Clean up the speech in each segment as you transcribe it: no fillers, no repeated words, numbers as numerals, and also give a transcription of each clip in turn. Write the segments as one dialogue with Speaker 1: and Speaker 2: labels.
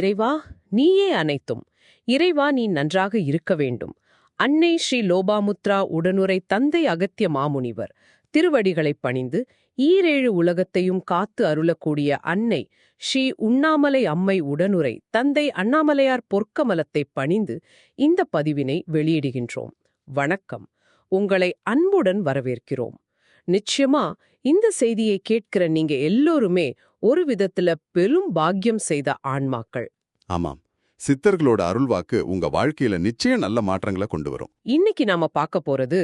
Speaker 1: இறைவா, நீயே அனைத்தும். இறைவா, நீ நன்றாக இருக்க வேண்டும். அன்னை ஸ்ரீ லோபாமுத்ரா உடனுரை தந்தை அகத்திய மாமுனிவர் திருவடிகளைப் பணிந்து ஈரேழு உலகத்தையும் காத்து அருளக்கூடிய அன்னை ஸ்ரீ உண்ணாமலை அம்மை உடனுரை தந்தை அண்ணாமலையார் பொற்கமலத்தைப் பணிந்து இந்த பதிவினை வெளியிடுகின்றோம். வணக்கம். உங்களை அன்புடன் வரவேற்கிறோம். நிச்சயமா இந்த செய்தியை கேட்கிற நீங்க எல்லோருமே ஒரு விதத்துல பெரும் பாக்கியம் செய்த ஆன்மாக்கள்.
Speaker 2: ஆமாம், சித்தர்களோட அருள்வாக்கு உங்க வாழ்க்கையில நிச்சயம் நல்ல மாற்றங்களை கொண்டு வரும்.
Speaker 1: இன்னைக்கு நாம பார்க்க போறது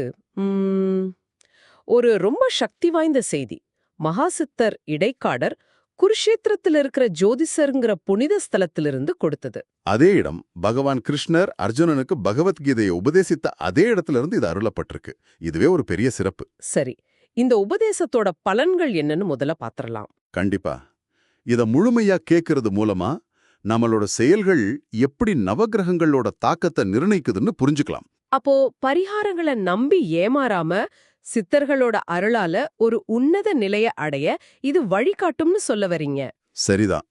Speaker 1: ஒரு ரொம்ப சக்தி வாய்ந்த செய்தி. மகாசித்தர் இடைக்காடர் குருஷேத்திரத்தில் இருக்கிற ஜோதிசருங்கிற புனித ஸ்தலத்திலிருந்து கொடுத்தது.
Speaker 2: அதே இடம் பகவான் கிருஷ்ணர் அர்ஜுனனுக்கு பகவத்கீதையை உபதேசித்த அதே இடத்துல இருந்து இது அருளப்பட்டிருக்கு. இதுவே ஒரு பெரிய சிறப்பு.
Speaker 1: சரி, இந்த உபதேசத்தோட பலன்கள் என்னன்னு முதல்ல பாத்திரலாம்.
Speaker 2: கண்டிப்பா. இத முழுமையா கேட்கறது மூலமா நம்மளோட செயல்கள் எப்படி நவகிரகங்களோட தாக்கத்தை நிர்ணயிக்குதுன்னு புரிஞ்சுக்கலாம்.
Speaker 1: அப்போ பரிகாரங்களை நம்பி ஏமாறாம சித்தர்களோட அருளால ஒரு உன்னத நிலைய அடைய இது வழிகாட்டும்னு சொல்ல வரீங்க.
Speaker 2: சரிதான்.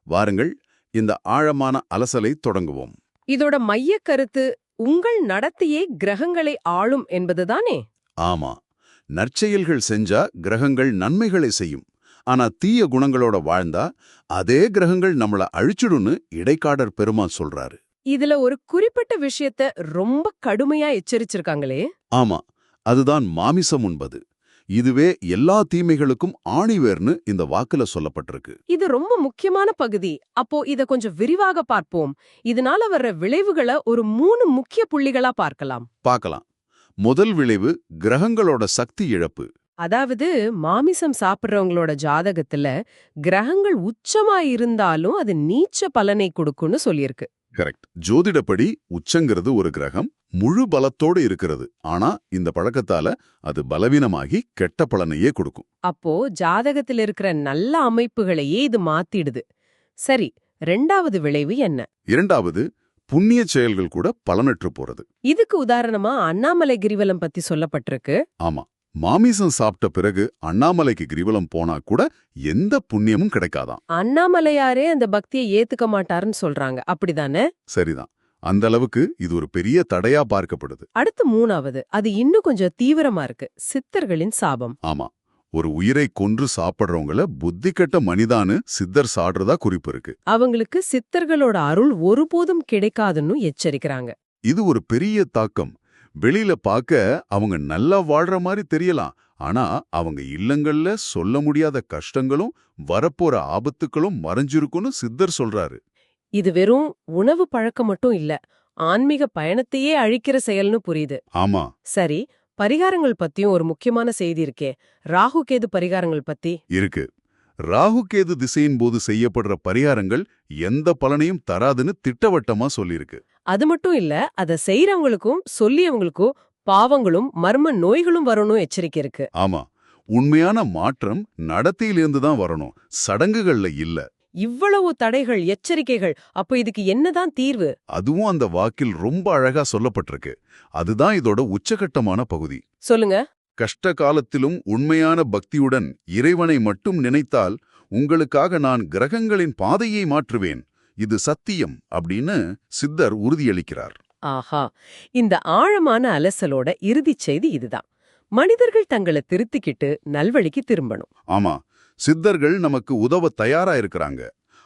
Speaker 2: வாருங்கள், இந்த ஆழமான அலசலை தொடங்குவோம்.
Speaker 1: இதோட மைய கருத்து உங்கள் நடத்தையே கிரகங்களை ஆளும் என்பதுதானே?
Speaker 2: ஆமா, நற்செயல்கள் செஞ்சா கிரகங்கள் நன்மைகளை செய்யும். ஆனா தீய குணங்களோட வாழ்ந்தா அதே கிரகங்கள் நம்மள அழிச்சிடும்னு இடைக்காடர் பெருமாள் சொல்றாரு.
Speaker 1: இதுல ஒரு குறிப்பிட்ட விஷயத்த ரொம்ப கடுமையா எச்சரிச்சிருக்காங்களே.
Speaker 2: ஆமா, அதுதான் மாமிசம் உண்பது. இதுவே எல்லா தீமைகளுக்கும் ஆணிவேர்னு இந்த வாக்குல சொல்லப்பட்டிருக்கு.
Speaker 1: இது ரொம்ப முக்கியமான பகுதி. அப்போ இத கொஞ்சம் விரிவாக பார்ப்போம். இதனால வர்ற விளைவுகளை ஒரு 3 முக்கிய புள்ளிகளா பார்க்கலாம்.
Speaker 2: முதல் விளைவு கிரகங்களோட சக்தி இழப்பு.
Speaker 1: அதாவது மாமிசம் சாப்பிடுறவங்களோட ஜாதகத்துல கிரகங்கள் உச்சமா இருந்தாலும் அது நீச்ச பலனை கொடுக்கும்னு சொல்லியிருக்கு.
Speaker 2: கரெக்ட். ஜோதிடப்படி உச்சங்கிறது ஒரு கிரகம் முழு பலத்தோடு இருக்கிறது. ஆனா இந்த பழக்கத்தால அது பலவீனமாகி கெட்ட பலனையே கொடுக்கும்.
Speaker 1: அப்போ ஜாதகத்தில் இருக்கிற நல்ல அமைப்புகளையே இது மாத்திடுது. சரி, 2வது விளைவு என்ன?
Speaker 2: இரண்டாவது, புண்ணிய செயல்கள் கூட பலனற்று போறது.
Speaker 1: இதுக்கு உதாரணமா அண்ணாமலை கிரிவலம் பத்தி சொல்லப்பட்டிருக்கு.
Speaker 2: ஆமா, மாமிசம் சாப்பிட்ட பிறகு அண்ணாமலைக்கு கிரிவலம் போனா கூட எந்த புண்ணியமும் கிடைக்காதாம்.
Speaker 1: அண்ணாமலையாரே அந்த பக்தியை ஏத்துக்க மாட்டாருன்னு சொல்றாங்க, அப்படிதானே?
Speaker 2: சரிதான். அந்த அளவுக்கு இது ஒரு பெரிய தடையா பார்க்கப்படுது.
Speaker 1: அடுத்து 3வது, அது இன்னும் கொஞ்சம் தீவிரமா இருக்கு. சித்தர்களின் சாபம்.
Speaker 2: ஆமா, ஒரு உயிரை கொன்று சாப்பிடுறவங்கள புத்தி கெட்ட மனிதான்னு சித்தர் சாடுறதா குறிப்பு இருக்கு.
Speaker 1: அவங்களுக்கு சித்தர்களோட அருள் ஒருபோதும் கிடைக்காதுன்னு எச்சரிக்கிறாங்க.
Speaker 2: இது ஒரு பெரிய தாக்கம். வெளியில பார்க்க அவங்க நல்லா வாழ்ற மாதிரி தெரியலாம். ஆனா அவங்க இல்லங்கள்ல சொல்ல முடியாத கஷ்டங்களும் வரப்போற ஆபத்துக்களும் மறைஞ்சிருக்குன்னு சித்தர் சொல்றாரு.
Speaker 1: இது வெறும் உணவு பழக்கம் மட்டும் இல்ல, ஆன்மீக பயணத்தையே அழிக்கிற செயல்னு புரியுது.
Speaker 2: ஆமா.
Speaker 1: சரி, பரிகாரங்கள் பத்தியும் ஒரு முக்கியமான செய்தி இருக்கே. ராகு கேது பரிகாரங்கள் பத்தி
Speaker 2: இருக்கு. ராகு கேது திசையின் போது செய்யப்படுற பரிகாரங்கள் எந்த பலனையும் தராதுன்னு திட்டவட்டமா சொல்லியிருக்கு.
Speaker 1: அது மட்டும் இல்ல, அத செய்யறவங்களுக்கும் சொல்லியவங்களுக்கும் பாவங்களும் மர்ம நோய்களும் வரணும் எச்சரிக்கை இருக்கு.
Speaker 2: ஆமா, உண்மையான மாற்றம் நடத்தையிலிருந்து தான் வரணும், சடங்குகள்ல இல்ல.
Speaker 1: இவ்வளவு தடைகள், எச்சரிக்கைகள், அப்ப இதுக்கு என்னதான் தீர்வு?
Speaker 2: அதுவும் அந்த வாக்கில் ரொம்ப அழகா சொல்லப்பட்டிருக்கு. அதுதான் இதோட உச்சகட்டமான பகுதி.
Speaker 1: சொல்லுங்க.
Speaker 2: கஷ்ட காலத்திலும் உண்மையான பக்தியுடன் இறைவனை மட்டும் நினைத்தால் உங்களுக்காக நான் கிரகங்களின் பாதையை மாற்றுவேன், இது சத்தியம் அப்படின்னு சித்தர் உறுதியளிக்கிறார்.
Speaker 1: ஆஹா, இந்த ஆழமான அலசலோட இறுதிச் செய்தி இதுதான். மனிதர்கள் தங்களை திருத்திக்கிட்டு நல்வழிக்கு திரும்பணும்.
Speaker 2: ஆமா, சித்தர்கள் நமக்கு உதவ தயாரா இருக்கிறாங்க.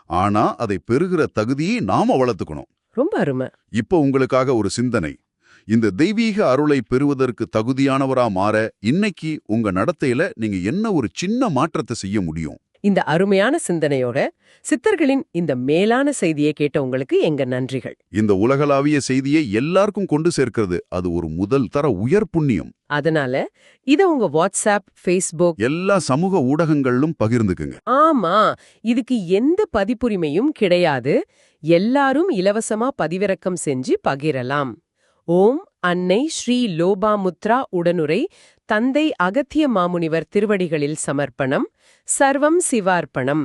Speaker 2: ஆனா அதை பெறுகிற தகுதியை நாம வளர்த்துக்கணும்.
Speaker 1: ரொம்ப அருமை.
Speaker 2: இப்போ உங்களுக்காக ஒரு சிந்தனை. இந்த தெய்வீக அருளை பெறுவதற்கு தகுதியானவரா மாற இன்னைக்கு உங்க நடத்தையில நீங்க என்ன ஒரு சின்ன மாற்றத்தை செய்ய முடியும்?
Speaker 1: இந்த அருமையான சிந்தனையோட சித்தர்களின் இந்த மேலான செய்தியை கேட்ட உங்களுக்கு எங்க நன்றிகள்.
Speaker 2: இந்த உலகளாவிய செய்தியை எல்லாருக்கும் கொண்டு சேர்க்கிறது அது ஒரு முதல் தர உயர் புண்ணியம்.
Speaker 1: அதனால இத உங்க வாட்ஸ்அப், ஃபேஸ்புக்,
Speaker 2: எல்லா சமூக ஊடகங்களிலும் பகிர்ந்துக்குங்க.
Speaker 1: ஆமா, இதுக்கு எந்த பதிப்புரிமையும் கிடையாது. எல்லாரும் இலவசமா பதிவிறக்கம் செஞ்சு பகிரலாம். ஓம் அன்னை ஸ்ரீ லோபாமுத்ரா உடனுரை தந்தை அகத்திய மாமுனிவர் திருவடிகளில் சமர்ப்பணம். சர்வம் சிவார்ப்பணம்.